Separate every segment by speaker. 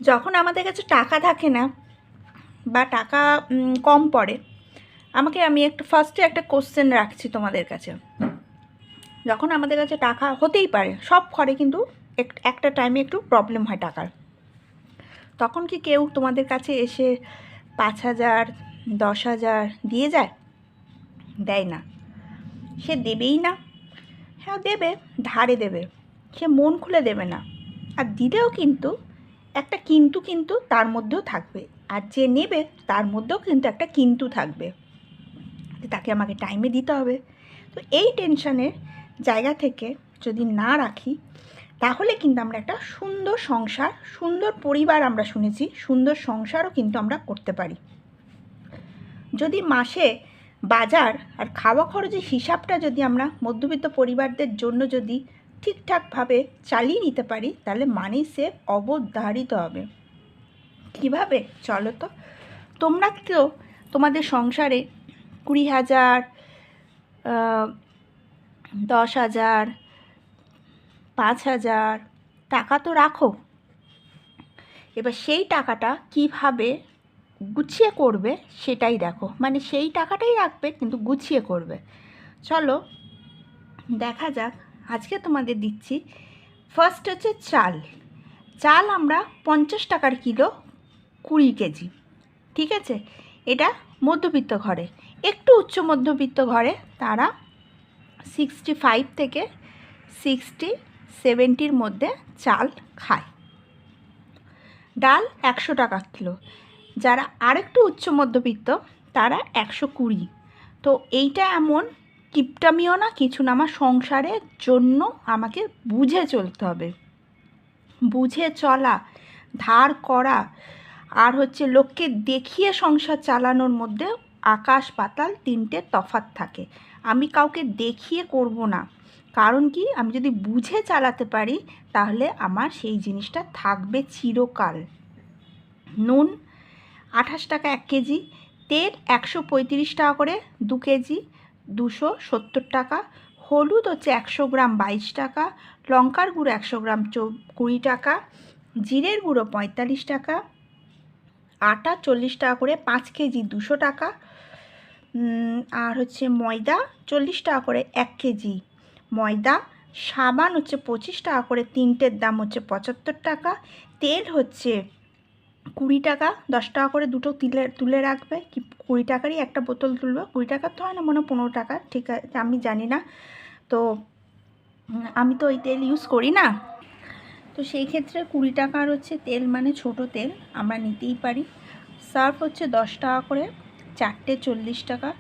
Speaker 1: যখন আমাদের কাছে টাকা থাকে না বা টাকা কম পড়ে, আমি ফার্স্টে একটা কোশ্চেন রাখছি তোমাদের কাছে। যখন আমাদের কাছে টাকা হতেই পারে, সব ঘরে কিন্তু একটা টাইমে একটু প্রবলেম হয় টাকার, তখন কি কেউ তোমাদের কাছে এসে 5,000 10,000 দিয়ে যায়? দেয় না। সে দেবেই না। হ্যাঁ দেবে, ধারে দেবে, সে মন খুলে দেবে না। আর দিলেও কিন্তু একটা কিন্তু তার মধ্যেও থাকবে, আর যে নেবে তার মধ্যেও কিন্তু একটা কিন্তু থাকবে, তাকে আমাকে টাইমে দিতে হবে। তো এই টেনশনের জায়গা থেকে যদি না রাখি, তাহলে কিন্তু আমরা একটা সুন্দর সংসার, সুন্দর পরিবার, আমরা শুনেছি সুন্দর সংসারও কিন্তু আমরা করতে পারি। যদি মাসে বাজার আর খাওয়া খরচের হিসাবটা যদি আমরা মধ্যবিত্ত পরিবারদের জন্য যদি ঠিকঠাকভাবে চালিয়ে নিতে পারি, তাহলে মানি সেভ অবধারিত হবে। কীভাবে? চলো তো। তোমরা কেউ তোমাদের সংসারে 20,000, 10,000, 5,000 টাকা তো রাখো। এবার সেই টাকাটা কিভাবে গুছিয়ে করবে সেটাই দেখো, মানে সেই টাকাটাই রাখবে কিন্তু গুছিয়ে করবে। চলো দেখা যাক। আজকে তোমাদের দিচ্ছি, ফার্স্ট হচ্ছে চাল। চাল আমরা 50 টাকার কিলো, 20 কেজি। ঠিক আছে, এটা মধ্যবিত্ত ঘরে। একটু উচ্চ মধ্যবিত্ত ঘরে তারা 65 থেকে 60-70-র মধ্যে চাল খায়। ডাল 100 টাকা কিলো। যারা আরেকটু উচ্চ মধ্যবিত্ত তারা 120। তো এইটা এমন কিপটামিও না কিছু না, আমার সংসারের জন্য আমাকে বুঝে চলতে হবে। বুঝে চলা, ধার করা আর হচ্ছে লোককে দেখিয়ে সংসার চালানোর মধ্যে আকাশ পাতাল তিনটে তফাৎ থাকে। আমি কাউকে দেখিয়ে করব না, কারণ কি, আমি যদি বুঝে চালাতে পারি তাহলে আমার সেই জিনিসটা থাকবে চিরকাল। নুন 28 টাকা 1 কেজি, তেল 135 টাকা করে 2 কেজি, 270 টাকা, হলুদ হচ্ছে 100 গ্রাম 22 টাকা, লঙ্কার গুঁড়ো 100 গ্রাম 20 টাকা, জিরের গুঁড়ো 45 টাকা, আটা 40 টাকা করে 5 কেজি 200 টাকা, আর হচ্ছে ময়দা 40 টাকা করে 1 কেজি ময়দা, সাবান হচ্ছে 25 টাকা করে, তিনটের দাম হচ্ছে 75 টাকা, তেল হচ্ছে 20 টাকা, 10 টাকা করে দুটো তুলে রাখবে, কি 20 টাকারই একটা বোতল তুলবে। 20 টাকার তো হয় না, মনে হয় 15 টাকা, ঠিক আছে আমি জানি না। তো আমি তো ওই তেল ইউজ করি না, তো সেই ক্ষেত্রে 20 টাকার হচ্ছে তেল, মানে ছোট তেল আমরা নিতেই পারি। সার্ফ হচ্ছে 10 টাকা করে, 4টে 40 টাকা,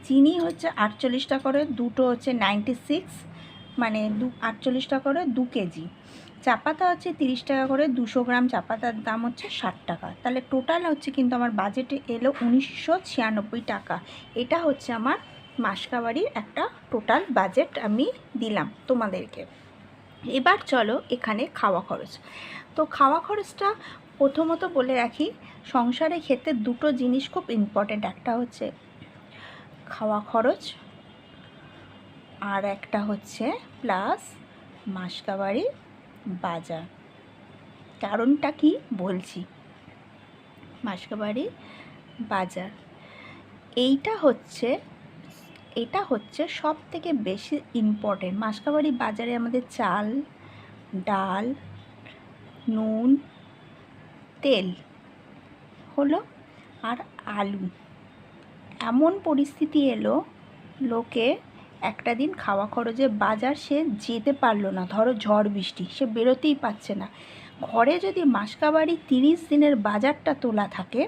Speaker 1: চিনি হচ্ছে 48 টাকা করে, দুটো হচ্ছে 96, মানে 48 টাকা করে 2 কেজি, চা পাতা হচ্ছে 30 টাকা করে, 200 গ্রাম চা পাতার দাম হচ্ছে 60 টাকা। তাহলে টোটাল হচ্ছে কিন্তু আমার বাজেটে এলো 1996 টাকা। এটা হচ্ছে আমার মাসকাবারির একটা টোটাল বাজেট আমি দিলাম তোমাদেরকে। এবার চলো এখানে খাওয়া খরচ। তো খাওয়া খরচটা প্রথমত বলে রাখি, সংসারে খেতে দুটো জিনিস খুব ইম্পর্ট্যান্ট, একটা হচ্ছে খাওয়া খরচ আর একটা হচ্ছে প্লাস মাসকাবারি বাজার। কারণটা কি বলছি, মাসকাবারি বাজার এটা হচ্ছে সব থেকে বেশি ইম্পর্টেন্ট। মাসকাবারি বাজারে আমাদের চাল, ডাল, নুন, তেল হলো আর আলু। এমন পরিস্থিতি এলো, লোকে একটা দিন খাওয়া খরচে বাজার সে যেতে পারলো না, ধরো ঝড় বৃষ্টি, সে বেরোতেই পারছে না। ঘরে যদি মাসকাবারি 30 দিনের বাজারটা তোলা থাকে,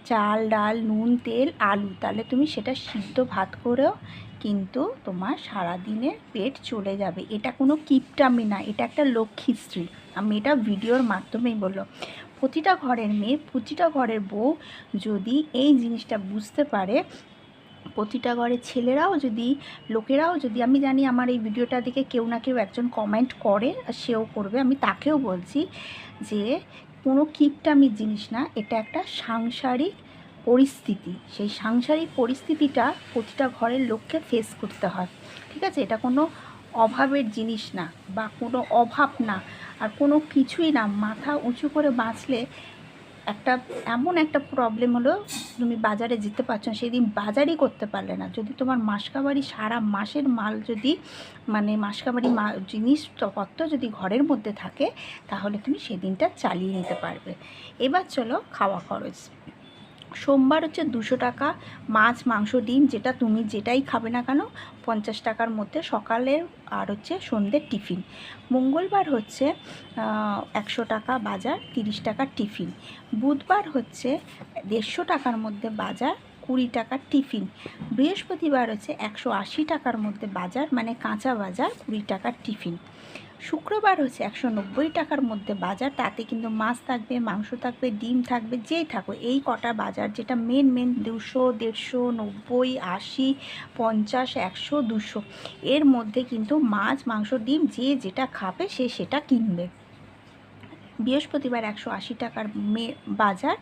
Speaker 1: চাল, ডাল, নুন, তেল, আলু, তাহলে তুমি সেটা সিদ্ধ ভাত করেও কিন্তু তোমার সারাদিনের পেট চলে যাবে। এটা কোনো কিপটামি না, এটা একটা লক্ষ্মীশ্রী। আমি এটা ভিডিওর মাধ্যমেই বললাম। প্রতিটা ঘরের মেয়ে, প্রতিটা ঘরের বউ যদি এই জিনিসটা বুঝতে পারে, প্রতিটা ঘরের ছেলেরাও যদি, লোকেরাও যদি, আমি জানি আমার এই ভিডিওটা দেখে কেউ না কেউ একজন কমেন্ট করে, আর সেও করবে, আমি তাকেও বলছি যে কোনো কিপটামির জিনিস না, এটা একটা সাংসারিক পরিস্থিতি। সেই সাংসারিক পরিস্থিতিটা প্রতিটা ঘরের লোককে ফেস করতে হয়। ঠিক আছে, এটা কোনো অভাবের জিনিস না বা কোনো অভাব না, আর কোনো কিছুই না। মাথা উঁচু করে বাঁচলে এমন একটা প্রবলেম হলো, তুমি বাজারে যেতে পারছো না, সেদিন বাজারই করতে পারলে না। যদি তোমার মাসকাবারি সারা মাসের মাল যদি মানে মাসকাবারি জিনিসপত্র যদি ঘরের মধ্যে থাকে, তাহলে তুমি সেদিনটা চালিয়ে নিতে পারবে। এবার চলো খাওয়া খরচ। সোমবার হচ্ছে 200 টাকা, মাছ মাংস ডিম তুমি যেটাই খাবে না কেন 50 টাকার মধ্যে সকালের আর হচ্ছে সন্ধ্যের টিফিন। মঙ্গলবার হচ্ছে 100 টাকা বাজার, 30 টাকার টিফিন। বুধবার হচ্ছে 150 টাকার মধ্যে বাজার, 20 টাকার টিফিন। বৃহস্পতিবার হচ্ছে 180 টাকার মধ্যে বাজার, মানে কাঁচা বাজার, 20 টাকার টিফিন। শুক্রবার হচ্ছে 190 টাকার মধ্যে বাজার, তাতে কিন্তু মাছ থাকবে, মাংস থাকবে, ডিম থাকবে, যেই থাকবে এই কটা বাজার, যেটা মেন 200, 150, 90, 80, 50, 100, 200 এর মধ্যে কিন্তু মাছ মাংস ডিম যে যেটা খাবে সে সেটা কিনবে। বৃহস্পতিবার 180 টাকার বাজার,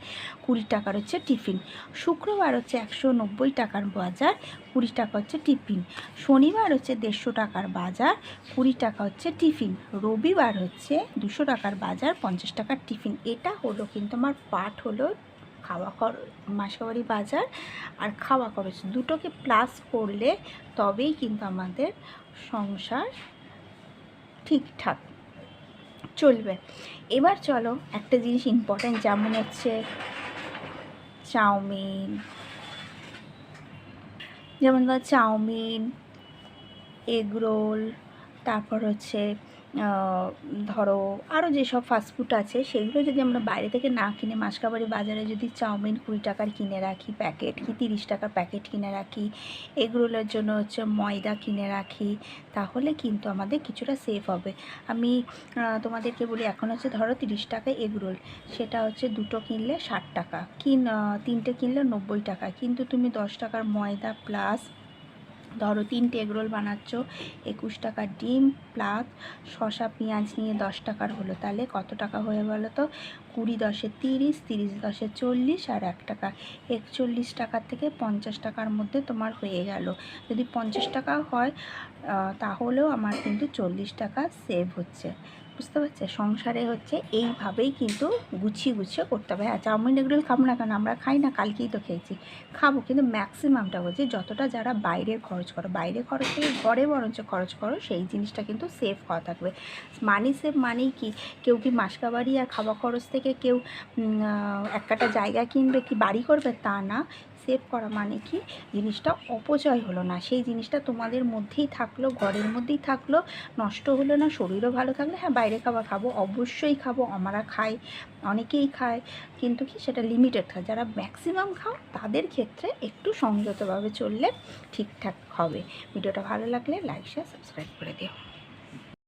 Speaker 1: 20 টাকার হচ্ছে টিফিন। শুক্রবার হচ্ছে 190 টাকার বাজার, 20 টাকা হচ্ছে টিফিন। শনিবার হচ্ছে 150 টাকার বাজার, 20 টাকা হচ্ছে টিফিন। রবিবার হচ্ছে 200 টাকার বাজার, 50 টাকার টিফিন। এটা হলো কিন্তু আমার পার্ট হলো খাওয়া খরচ, মাসকাবারি বাজার আর খাওয়া খরচ দুটোকে প্লাস করলে তবেই কিন্তু আমাদের সংসার ঠিকঠাক চলবে। এবার চলো একটা জিনিস ইম্পর্ট্যান্ট, যেমন হচ্ছে চাউমিন, এগরোল, তারপর হচ্ছে ধরো আরও যেসব ফাস্টফুড আছে সেগুলো যদি আমরা বাইরে থেকে না কিনে মাসকাবারি বাজারে যদি চাউমিন 20 টাকার কিনে রাখি প্যাকেট, কি 30 টাকার প্যাকেট কিনে রাখি, এগরোলের জন্য হচ্ছে ময়দা কিনে রাখি, তাহলে কিন্তু আমাদের কিছুটা সেফ হবে। আমি তোমাদেরকে বলি, এখন হচ্ছে ধরো 30 টাকায় এগরোল, সেটা হচ্ছে দুটো কিনলে 60 টাকা, তিনটে কিনলে 90 টাকা, কিন্তু তুমি 10 টাকার ময়দা প্লাস ধরো 3টে এগরোল বানাচ্ছ, 21 টাকার ডিম প্লাস শসা পেঁয়াজ নিয়ে 10 টাকার হলো, তাহলে কত টাকা হয়ে গেল? তো 20 10 30, 30 10 40 আর 1 টাকা, 41 টাকার থেকে 50 টাকার মধ্যে তোমার হয়ে গেল। যদি 50 টাকা হয় তাহলেও আমার কিন্তু 40 টাকা সেভ হচ্ছে। বুঝতে পারছে? সংসারে হচ্ছে এইভাবেই কিন্তু গুছিয়ে গুছিয়ে করতে হবে। হ্যাঁ, চাউমিন এগরোল খাবো না কেন, আমরা খাই না, কালকেই তো খেয়েছি, খাবো, কিন্তু ম্যাক্সিমামটা বলছি যতটা যারা বাইরের খরচ করো, বাইরে খরচ থেকে ঘরে বরঞ্চ খরচ করো, সেই জিনিসটা কিন্তু সেভ করা থাকবে। মানি সেভ মানেই কি, কেউ কি মাসকাবারি আর খাওয়া খরচ থেকে কেউ একটা জায়গা কিনবে কি বাড়ি করবে, তা না। সেভ করা মানে কি, জিনিসটা অপচয় হলো না, সেই জিনিসটা তোমাদের মধ্যেই থাকলো, ঘরের মধ্যেই থাকলো, নষ্ট হলো না, শরীরও ভালো থাকলো। হ্যাঁ, বাইরে খাবার খাবো, অবশ্যই খাবো, আমরা খাই, অনেকেই খায়, কিন্তু কি সেটা লিমিটেড খায়। যারা ম্যাক্সিমাম খাও তাদের ক্ষেত্রে একটু সংযতভাবে চললে ঠিকঠাক হবে। ভিডিওটা ভালো লাগলে লাইক শেয়ার সাবস্ক্রাইব করে দিও।